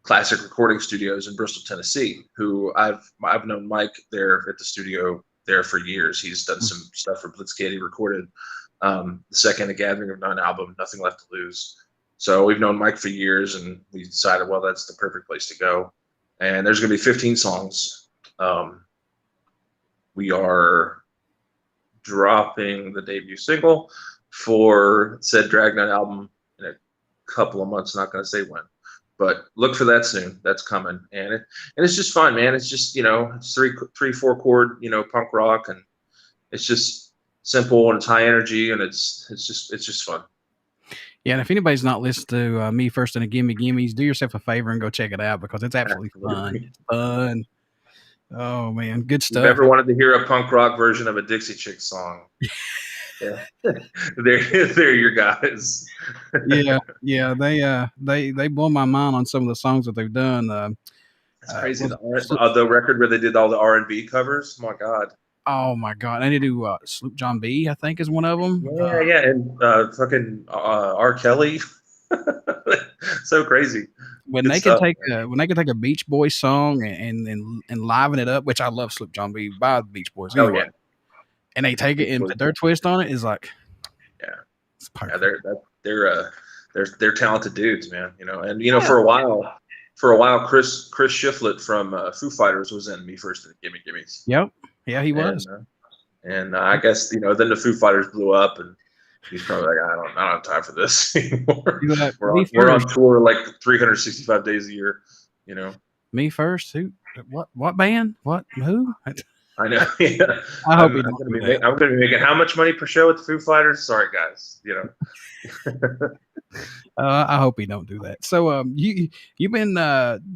Classic Recording Studios in Bristol, Tennessee. Who I've known Mike there at the studio there for years. He's done some stuff for Blitzkid. He recorded the second Gathering of None album, Nothing Left to Lose. So we've known Mike for years, and we decided, well, that's the perfect place to go. And there's going to be 15 songs. We are dropping the debut single for said Dragnun album in a couple of months. Not going to say when, but look for that soon. That's coming, and it's just fun, man. It's just it's 3-4 chord punk rock, and it's just simple, and it's high energy, and it's just fun. Yeah, and if anybody's not listened to Me First and the Gimme Gimmes, do yourself a favor and go check it out, because it's absolutely fun. It's fun. Oh man, good stuff. If you ever wanted to hear a punk rock version of a Dixie Chicks song, yeah, they're your guys. yeah, they blow my mind on some of the songs that they've done. That's crazy. The record where they did all the R&B covers. My God. Oh my God! I need to do Sloop John B, I think, is one of them. Yeah, and fucking R. Kelly. So crazy. When they can take a Beach Boys song and liven it up, which I love Sloop John B by the Beach Boys. Oh yeah. And they take it and put their twist on it, is like, yeah, it's perfect. They're talented dudes, man. And for a while, Chris Shiflett from Foo Fighters was in Me First and Gimme Gimmes. Yep. Yeah, he was. And I guess then the Foo Fighters blew up, and he's probably like, I don't have time for this anymore. We're on tour like 365 days a year. Me First? Who? What band? What? Who? I know. Yeah. I'm going to be making how much money per show with the Foo Fighters? Sorry, guys. I hope he don't do that. So, you've been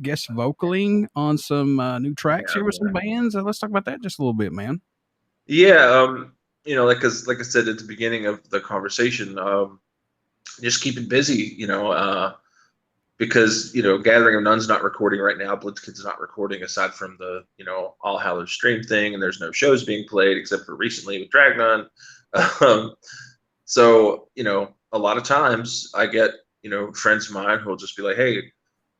guest vocaling on some new tracks here with some bands. Let's talk about that just a little bit, man. Yeah. Like I said at the beginning of the conversation, just keeping busy. Because Gathering of None's not recording right now. Blitzkid's not recording, aside from the All Hallows stream thing, and there's no shows being played except for recently with Dragnun. So a lot of times I get friends of mine who will just be like, hey,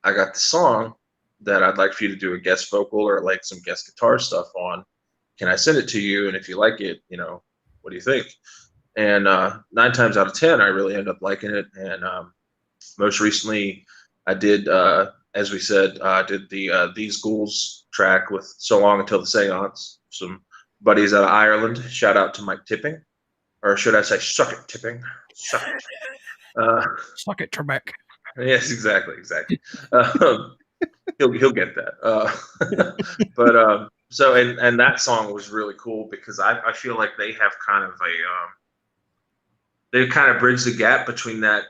I got this song that I'd like for you to do a guest vocal or like some guest guitar stuff on. Can I send it to you? And if you like it, what do you think? And 9 times out of 10, I really end up liking it. And most recently, I did, as we said, did the These Ghouls track with So Long Until the Seance. Some buddies out of Ireland. Shout out to Mike Tipping. Or should I say, suck it, Tipping. Suck it. Suck it, Trebek. Yes, exactly. He'll get that. But so and that song was really cool because I feel like they have kind of they've kind of bridged the gap between that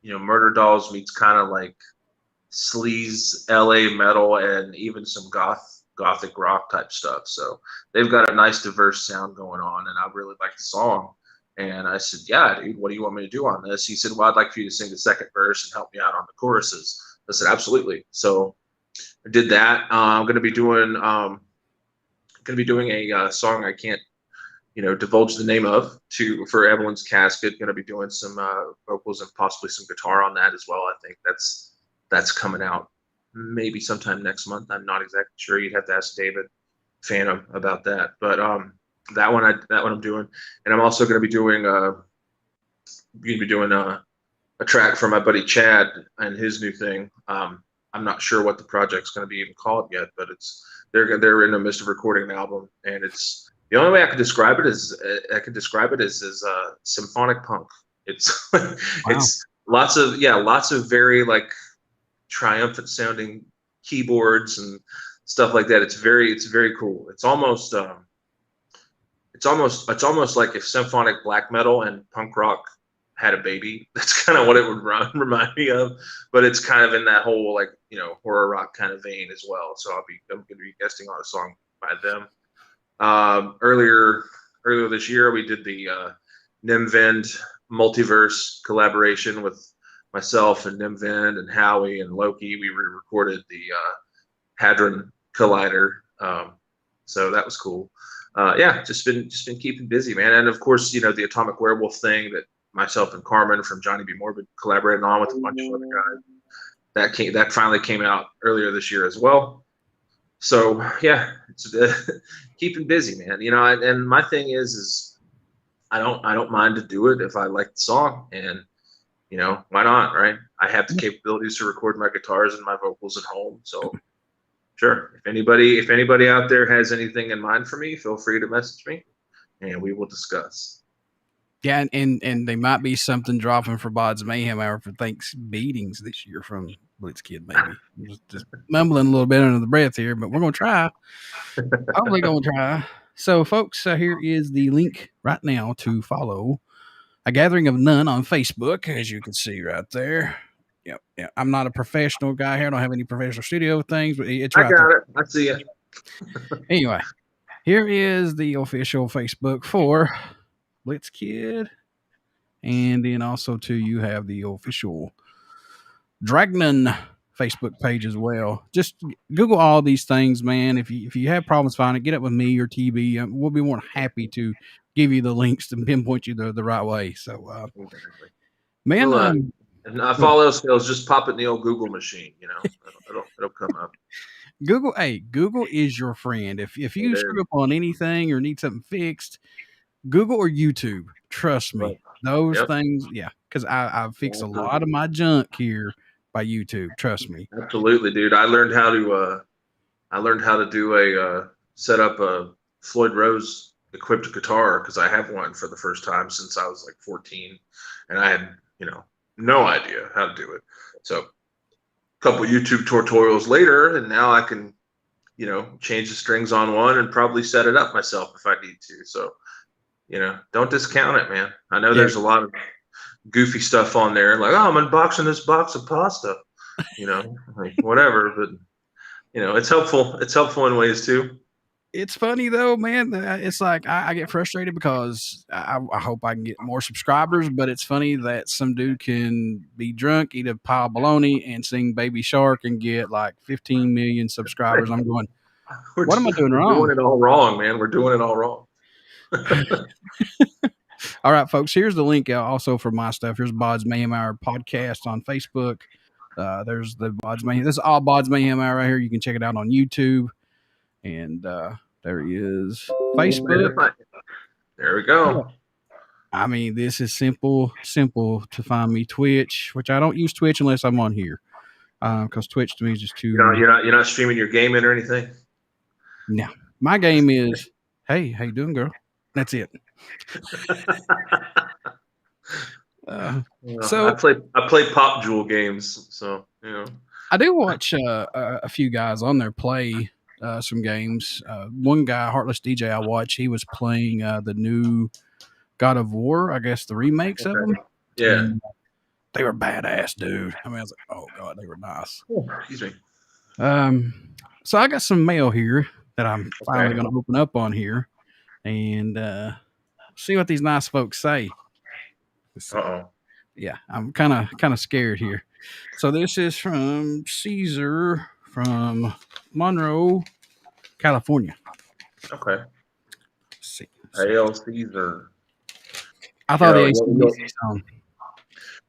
Murder Dolls meets kind of like sleaze LA metal and even some gothic rock type stuff. So they've got a nice diverse sound going on, and I really like the song. And I said, yeah, dude, what do you want me to do on this? He said, well, I'd like for you to sing the second verse and help me out on the choruses. I said, absolutely. So I did that. I'm going to be doing a song I can't divulge the name of for Evelyn's Casket. Going to be doing some vocals and possibly some guitar on that as well. I think that's coming out maybe sometime next month. I'm not exactly sure. You'd have to ask David. Phantom about that. But that one I'm doing, and I'm also going to be doing a track for my buddy Chad and his new thing. I'm not sure what the project's going to be even called yet, but they're in the midst of recording an album, and it's the only way I can describe it is symphonic punk. It's it's lots of very like triumphant sounding keyboards and stuff like that. It's very cool. It's almost like if symphonic black metal and punk rock had a baby. That's kind of what it would remind me of, but it's kind of in that whole like, you know, horror rock kind of vein as well. So I'm going to be guesting on a song by them. Earlier this year, we did the Nimvend multiverse collaboration with myself and Nimvend and Howie and Loki. We re-recorded the Hadron Collider, so that was cool. Just been keeping busy, man. And of course, you know, the Atomic Werewolf thing that myself and Carmen from Johnny B. Morbid collaborated on with a bunch of other guys. That finally came out earlier this year as well. So yeah, it's keeping busy, man. You know, and my thing is I don't mind to do it if I like the song, and you know, why not, right? I have the capabilities to record my guitars and my vocals at home, so sure. If anybody out there has anything in mind for me, feel free to message me, and we will discuss. Yeah, and there might be something dropping for BODS Mayhem Hour for Thanks Beatings this year from Blitzkid, maybe. Just mumbling a little bit under the breath here, but we're going to try. Hopefully going to try. So, folks, here is the link right now to follow A Gathering of None on Facebook, as you can see right there. Yep. Yeah. I'm not a professional guy here. I don't have any professional studio things, but it's right there. I got it. I see it. Anyway, here is the official Facebook for Blitzkid, and then also too you have the official Dragnun Facebook page as well. Just Google all these things, man. If you have problems finding it, get up with me or TB. We'll be more than happy to give you the links and pinpoint you the right way. So, man, well, and follow skills. Just pop it in the old Google machine. You know, it'll come up. Google is your friend. If you screw up on anything or need something fixed, Google or YouTube. Trust me, those things. Yeah, because I've fixed a lot of my junk here by YouTube. Trust me. Absolutely, dude. I learned how to do set up a Floyd Rose equipped guitar because I have one for the first time since I was like 14, and I had no idea how to do it. So a couple YouTube tutorials later, and now I can change the strings on one and probably set it up myself if I need to. So don't discount it, man. I know there's a lot of goofy stuff on there, like, oh, I'm unboxing this box of pasta, like whatever. But it's helpful. It's helpful in ways too. It's funny though, man. It's like I get frustrated because I hope I can get more subscribers, but it's funny that some dude can be drunk, eat a pile of bologna, and sing Baby Shark and get like 15 million subscribers. I'm going, what am I doing wrong? We're doing it all wrong, man. We're doing it all wrong. All right, folks, here's the link also for my stuff. Here's BODS Mayhem Hour podcast on Facebook. There's the BODS Mayhem. This is all BODS Mayhem Hour right here. You can check it out on YouTube. And there he is. Facebook. There we go. I mean, this is simple to find me. Twitch, which I don't use Twitch unless I'm on here. Because Twitch to me is just too... You're not streaming your game in or anything? No. My game is, hey, how you doing, girl? That's it. So I play Pop Jewel games, so I do watch a few guys on there play some games. One guy, Heartless DJ, I watch. He was playing the new God of War, I guess the remakes of them. Yeah, and they were badass, dude. I mean, I was like, oh god, they were nice. Oh, excuse me. So I got some mail here that I'm finally going to open up on here and see what these nice folks say. Uh-oh. Yeah, I'm kind of scared here. So this is from Caesar from Monroe, California. Okay. Let's see. Hail Caesar. I thought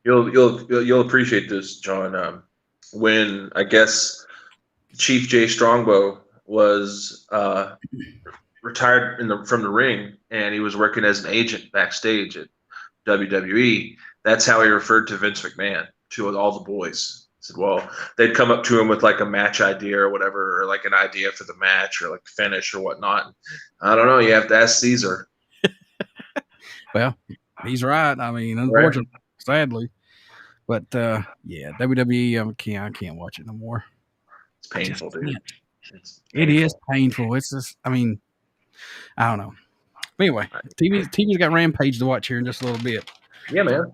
you'll appreciate this, John. When I guess Chief Jay Strongbow was retired from the ring, and he was working as an agent backstage at WWE. That's how he referred to Vince McMahon to all the boys. He said, well, they'd come up to him with like a match idea or whatever, or like an idea for the match or like finish or whatnot. I don't know. You have to ask Caesar. Well, he's right. I mean, unfortunately, sadly, but yeah, WWE, I can't watch it no more. It's painful, dude. It is painful. It's just, I mean, I don't know. But anyway, TV's got Rampage to watch here in just a little bit. Yeah, man.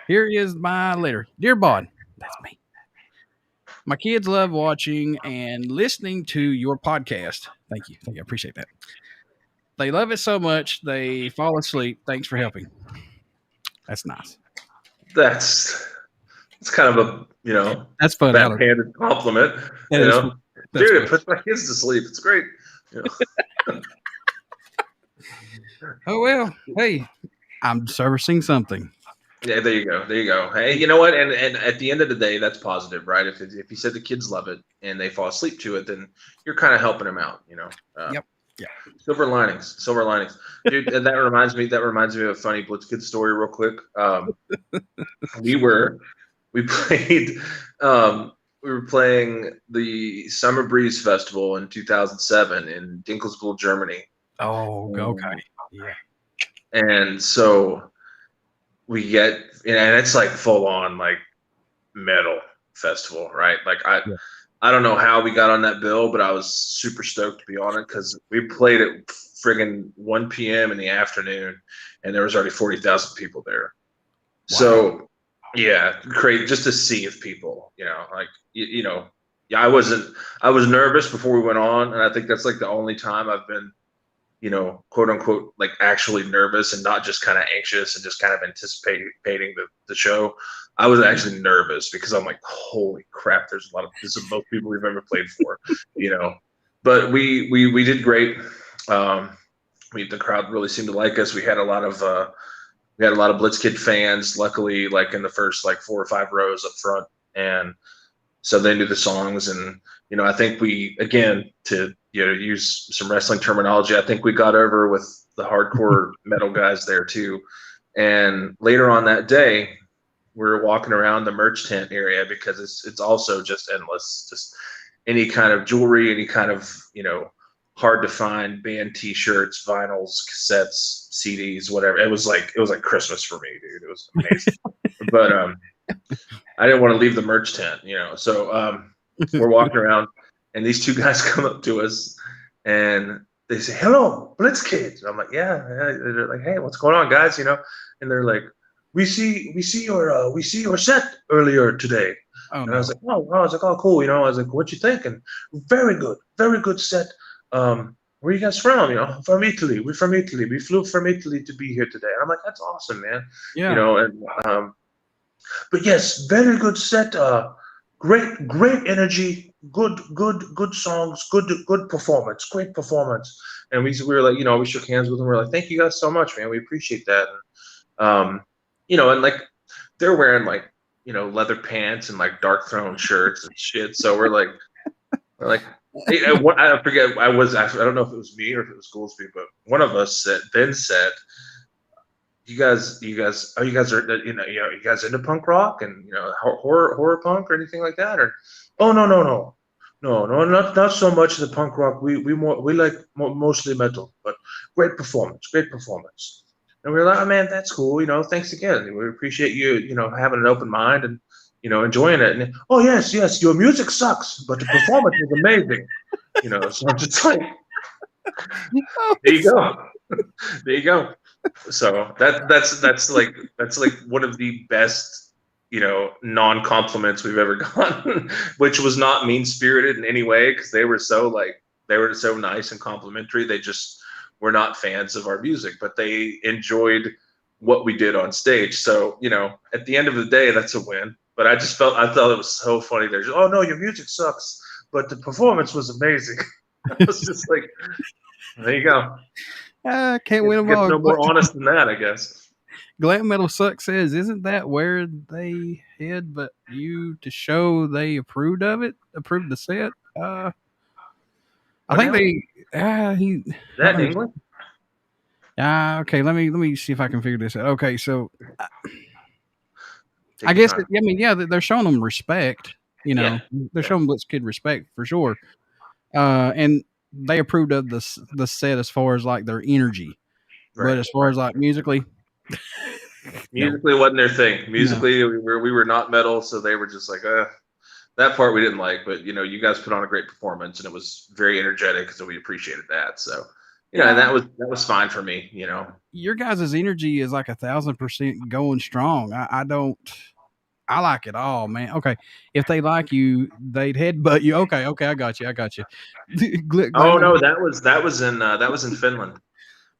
Here is my letter. Dear Bod, that's me. My kids love watching and listening to your podcast. Thank you. I appreciate that. They love it so much they fall asleep. Thanks for helping. That's nice. That's kind of a that's fun. Backhanded compliment. Dude, it puts my kids to sleep. It's great. Oh well, hey, I'm servicing something. Yeah, there you go. Hey, you know what? And at the end of the day, that's positive, right? If you said the kids love it and they fall asleep to it, then you're kind of helping them out, Yep. Yeah. Silver linings, dude. And that reminds me of a funny Blitzkid story, real quick. We were playing the Summer Breeze Festival in 2007 in Dinkelsville, Germany. Oh, okay. Yeah. And so we get, and it's like full on like metal festival, right? Like I don't know how we got on that bill, but I was super stoked to be on it because we played at friggin' 1 p.m. in the afternoon, and there was already 40,000 people there. Wow. So yeah, great, just a sea of people, like yeah, I was nervous before we went on, and I think that's like the only time I've been, quote unquote, like actually nervous and not just kind of anxious and just kind of anticipating the show. I was actually nervous because I'm like, holy crap, this is the most people we've ever played for, but we did great. The crowd really seemed to like us. We had a lot of Blitzkid fans, luckily, like in the first like 4 or 5 rows up front. And so they knew the songs. And, I think we, again, to use some wrestling terminology, I think we got over with the hardcore metal guys there too. And later on that day, we were walking around the merch tent area because it's also just endless. Just any kind of jewelry, any kind of, hard to find band T-shirts, vinyls, cassettes, CDs, whatever. It was like Christmas for me, dude. It was amazing. But I didn't want to leave the merch tent, So we're walking around, and these 2 guys come up to us, and they say, "Hello, Blitzkid." And I'm like, "Yeah." They're like, "Hey, what's going on, guys?" And they're like, "We see your set earlier today." Oh, and no. I was like, "Oh, cool." I was like, "What you think?" And very good set. Where are you guys from? From Italy. We're from Italy. We flew from Italy to be here today. And I'm like, that's awesome, man. Yeah. But yes, very good set. Great energy. Good songs. Good performance. Great performance. And we were like, we shook hands with them. We're like, thank you guys so much, man. We appreciate that. And, and like they're wearing like, leather pants and like Dark Throne shirts and shit. So we're like. I forget. I don't know if it was me or if it was Goolsby, but one of us said, "You guys are you guys into punk rock and horror punk or anything like that?" Or, "Oh no, not so much the punk rock. We like mostly metal, but great performance. And we were like, "Oh man, that's cool. Thanks again. We appreciate you having an open mind and." Enjoying it. And, "Oh, yes, your music sucks, but the performance is amazing." So I'm just like, there you go. So that's like one of the best, non-compliments we've ever gotten, which was not mean-spirited in any way because they were so nice and complimentary. They just were not fans of our music, but they enjoyed what we did on stage. So, at the end of the day, that's a win. But I thought it was so funny. They're just, "Oh no, your music sucks, but the performance was amazing." I was just like, there you go. Can't win them all. No more honest than that, I guess. Glam Metal Suck says, "Isn't that where they hid but you to show they approved of it? Approved the set?" I think they he. That in England? Okay, let me see if I can figure this out. Okay, so I guess they're showing them respect. They're showing Blitzkid respect for sure. And they approved of the set as far as like their energy, but as far as like musically, wasn't their thing. Musically, we were not metal, so they were just like, that part we didn't like. But you guys put on a great performance, and it was very energetic, so we appreciated that. So. And that was fine for me, Your guys' energy is like 1,000% going strong. I like it all, man. Okay, if they like you, they'd headbutt you. Okay, I got you. Oh no, that was in Finland.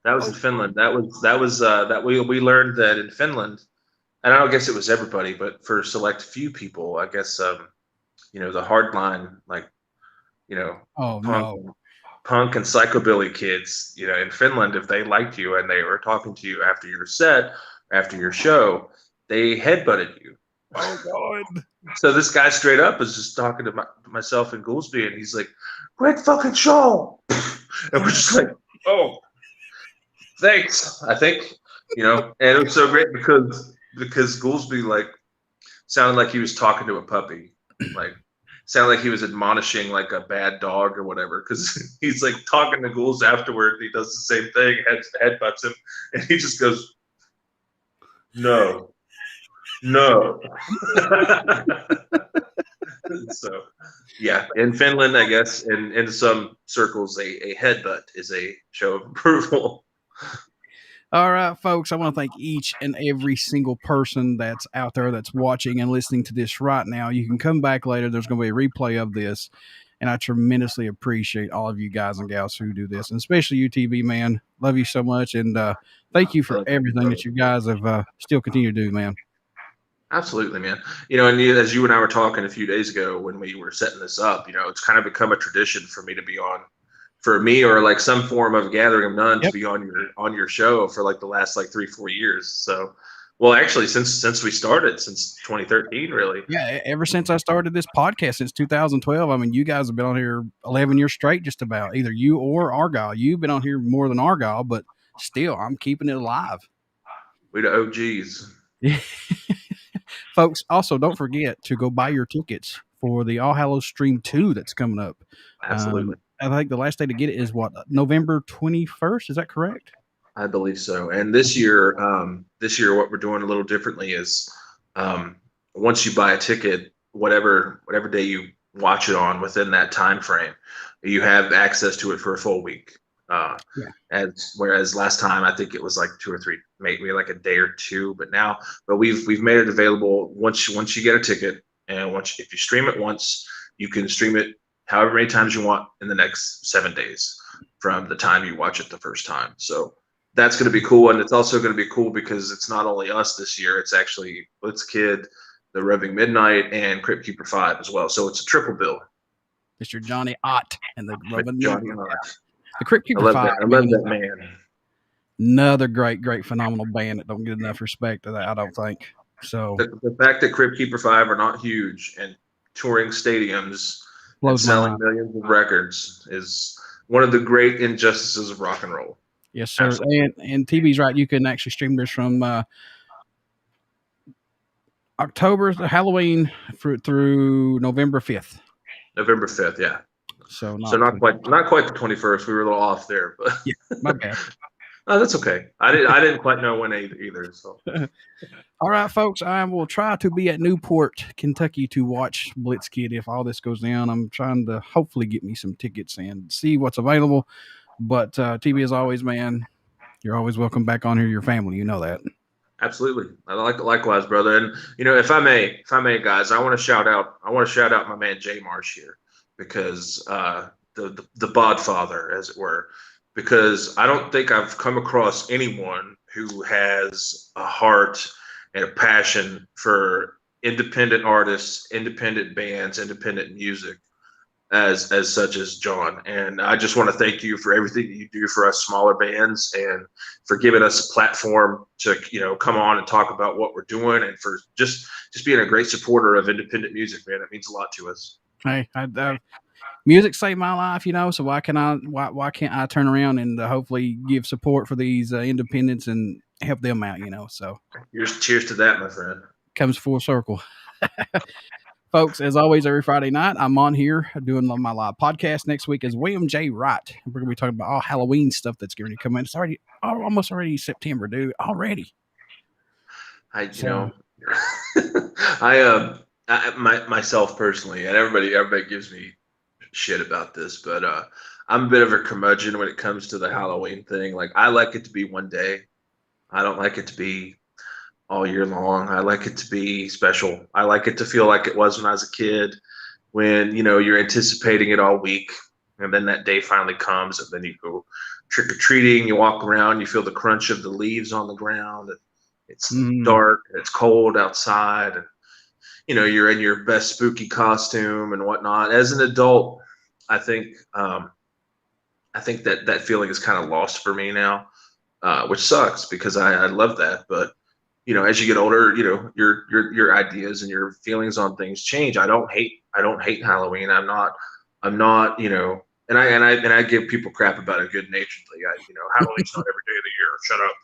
That was in Finland. That we learned that in Finland, and I don't guess it was everybody, but for a select few people, I guess the hardline like punk and psychobilly kids, in Finland, if they liked you and they were talking to you after your set, after your show, they headbutted you. Oh God! So this guy straight up is just talking to myself and Goolsby, and he's like, "Great fucking show," and we're just like, "Oh, thanks." I think, and it was so great because Goolsby like sounded like he was talking to a puppy, like. Sounded like he was admonishing like a bad dog or whatever, because he's like talking to Ghouls afterward. And he does the same thing, headbutts him, and he just goes, "No." So, yeah, in Finland, I guess, in some circles, a headbutt is a show of approval. All right, folks, I want to thank each and every single person that's out there that's watching and listening to this right now. You can come back later. There's going to be a replay of this, and I tremendously appreciate all of you guys and gals who do this, and especially you, TV man. Love you so much, and thank you for everything that you guys have still continue to do, man. Absolutely, man. And as you and I were talking a few days ago when we were setting this up, it's kind of become a tradition for me to be on. For me, or like some form of gathering of none to be on your show for like the last like 3-4 years. So, well, actually, since we started, since 2013, really. Yeah, ever since I started this podcast since 2012. I mean, you guys have been on here 11 years straight, just about. Either you or Argyle. You've been on here more than Argyle, but still, I'm keeping it alive. We the OGs. Folks, also don't forget to go buy your tickets for the All Hallows Stream 2 that's coming up. Absolutely. I think the last day to get it is November 21st. Is that correct? I believe so. And this year, what we're doing a little differently is, once you buy a ticket, whatever day you watch it on within that time frame, you have access to it for a full week. Whereas last time I think it was like 2 or 3, maybe like a day or 2. But we've made it available once you get a ticket, and if you stream it once, you can stream it however many times you want in the next 7 days from the time you watch it the first time. So that's going to be cool. And it's also going to be cool because it's not only us this year, it's actually Blitzkid, the Revving Midnight, and Crypt Keeper 5 as well. So it's a triple bill. Mr. Johnny Ott and the Revving Johnny Midnight. Ott. The Crypt Keeper 5. I love that man. Another great, phenomenal band that don't get enough respect to that, I don't think. So the fact that Crypt Keeper 5 are not huge and touring stadiums and selling millions of records is one of the great injustices of rock and roll. Yes, sir. And TV's right. You can actually stream this from October, Halloween, through November 5th. November 5th, yeah. So not quite the 21st. We were a little off there, but yeah, my bad. Oh, that's okay. I didn't quite know when either. So, all right, folks, I will try to be at Newport, Kentucky, to watch Blitzkid if all this goes down. I'm trying to hopefully get me some tickets and see what's available. But TV, as always, man, you're always welcome back on here. Your family, you know that. Absolutely, I like it likewise, brother. And if I may, guys, I want to shout out my man Jay Marsh here, because the Bodfather, as it were. Because I don't think I've come across anyone who has a heart and a passion for independent artists, independent bands, independent music as such as John. And I just want to thank you for everything that you do for us smaller bands, and for giving us a platform to come on and talk about what we're doing, and for just being a great supporter of independent music, man. It means a lot to us. Hey, music saved my life, so why can't I turn around and hopefully give support for these independents and help them out, so Cheers to that, my friend. Comes full circle. Folks, as always, every Friday night, I'm on here doing my live podcast. Next week is William J. Wright. We're going to be talking about all Halloween stuff that's going to come in. It's almost already September, dude. Already. Myself personally, and everybody gives me shit about this, but I'm a bit of a curmudgeon when it comes to the Halloween thing. Like, I like it to be one day. I don't like it to be all year long. I like it to be special. I like it to feel like it was when I was a kid, when you're anticipating it all week, and then that day finally comes, and then you go trick or treating. You walk around, you feel the crunch of the leaves on the ground. It's dark, and it's cold outside, and you're in your best spooky costume and whatnot. As an adult, I think that feeling is kind of lost for me now, which sucks because I love that, but. As you get older, your ideas and your feelings on things change. I don't hate Halloween. I'm not, and I give people crap about it good naturedly. Halloween's not every day of the year. Shut up.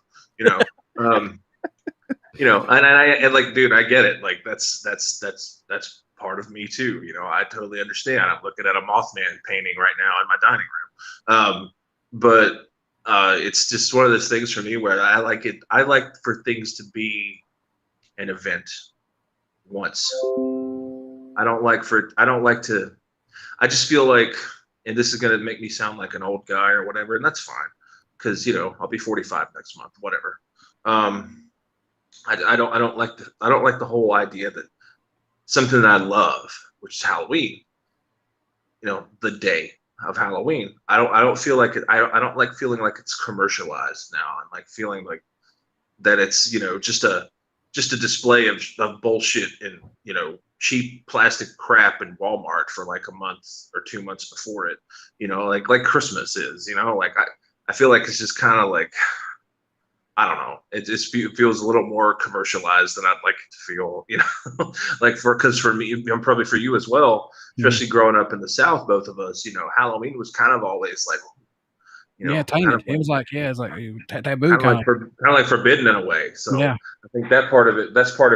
And like, dude, I get it. Like, that's part of me too. I totally understand. I'm looking at a Mothman painting right now in my dining room. But it's just one of those things for me where I like it. I like for things to be an event once. I just feel like, and this is going to make me sound like an old guy or whatever, and that's fine. Cause I'll be 45 next month, whatever. I don't like the whole idea that something that I love, which is Halloween, the day of Halloween. I don't feel like it. I don't like feeling like it's commercialized now. I'm like feeling like that it's just a display of bullshit and cheap plastic crap in Walmart for like a month or 2 months before it. Like Christmas is. Like I feel like it's just kind of like, I don't know. It feels a little more commercialized than I'd like it to feel, because for me, and probably for you as well, especially growing up in the South, both of us, Halloween was kind of always like, tainted. It was like taboo, kind of like forbidden in a way. So yeah. I think that's part of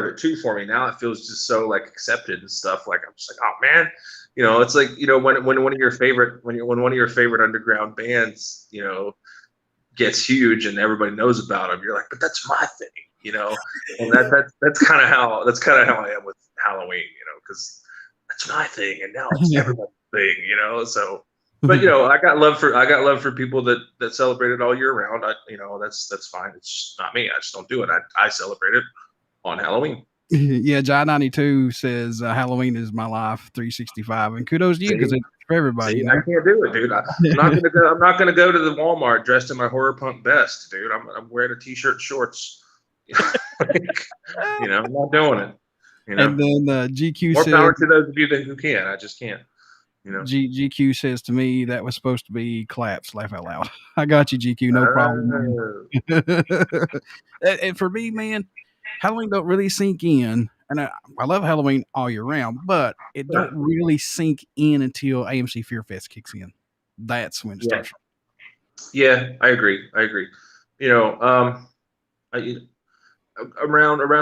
it too for me. Now it feels just so like accepted and stuff. Like I'm just like, oh man, it's like when one of your favorite underground bands, gets huge and everybody knows about them, you're like, but that's my thing, and that's kind of how I am with Halloween, because that's my thing, and now it's everybody's thing, so. But I got love for people that celebrate it all year round. That's fine. It's just not me. I just don't do it. I celebrate it on Halloween. Yeah, John 92 says Halloween is my life 365, and kudos to you because it's for everybody. I can't do it, dude. I'm not gonna go to the Walmart dressed in my horror punk best, dude. I'm wearing a t-shirt and shorts. I'm not doing it. And then GQ more says, power to those of you who can. I just can't. GQ says to me that was supposed to be claps. Laugh out loud. I got you, GQ. No problem. And for me, man, Halloween don't really sink in, and I love Halloween all year round, but it don't really sink in until AMC Fear Fest kicks in. That's when it starts. Yeah, I agree. Around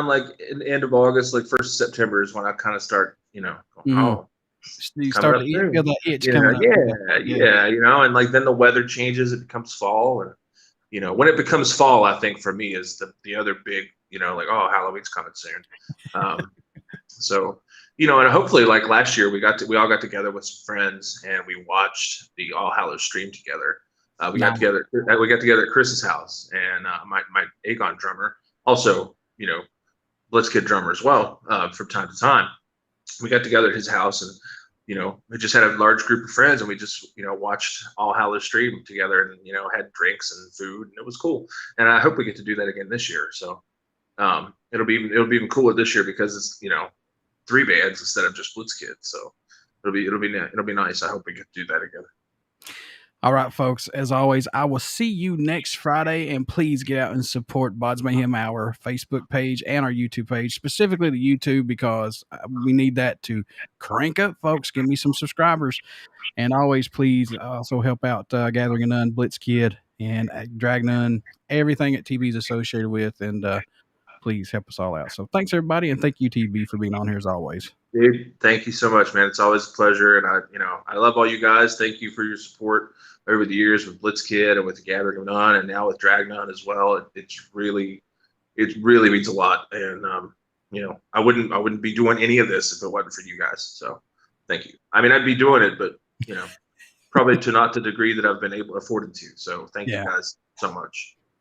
like in the end of August, like 1st of September is when I kind of start, going, you start to feel that itch coming up. Yeah, and like then the weather changes, it becomes fall, and when it becomes fall, I think for me is the other big, like, oh, Halloween's coming soon. So, and hopefully like last year we all got together with some friends and we watched the All Hallows stream together. We got together at Chris's house, and my Aegon drummer, also, Blitzkid drummer as well, from time to time. We got together at his house, and we just had a large group of friends, and we just watched All Hallows stream together, and had drinks and food, and it was cool. And I hope we get to do that again this year. So it'll be even cooler this year because it's 3 bands instead of just Blitzkid. So it'll be nice. I hope we get to do that again. All right, folks. As always, I will see you next Friday, and please get out and support BODS Mayhem, our Facebook page and our YouTube page, specifically the YouTube, because we need that to crank up, folks. Give me some subscribers, and always please also help out Gathering None, Blitzkid, and Dragnun, everything that TB is associated with, and please help us all out. So thanks everybody, and thank you TB for being on here as always. Dude, thank you so much, man. It's always a pleasure, and I love all you guys. Thank you for your support over the years with Blitzkid and with the Gathering on, and now with Dragnun as well. It really means a lot, and I wouldn't be doing any of this if it wasn't for you guys. So, thank you. I mean, I'd be doing it, but probably not to the degree that I've been able afforded to. So, thank you guys so much.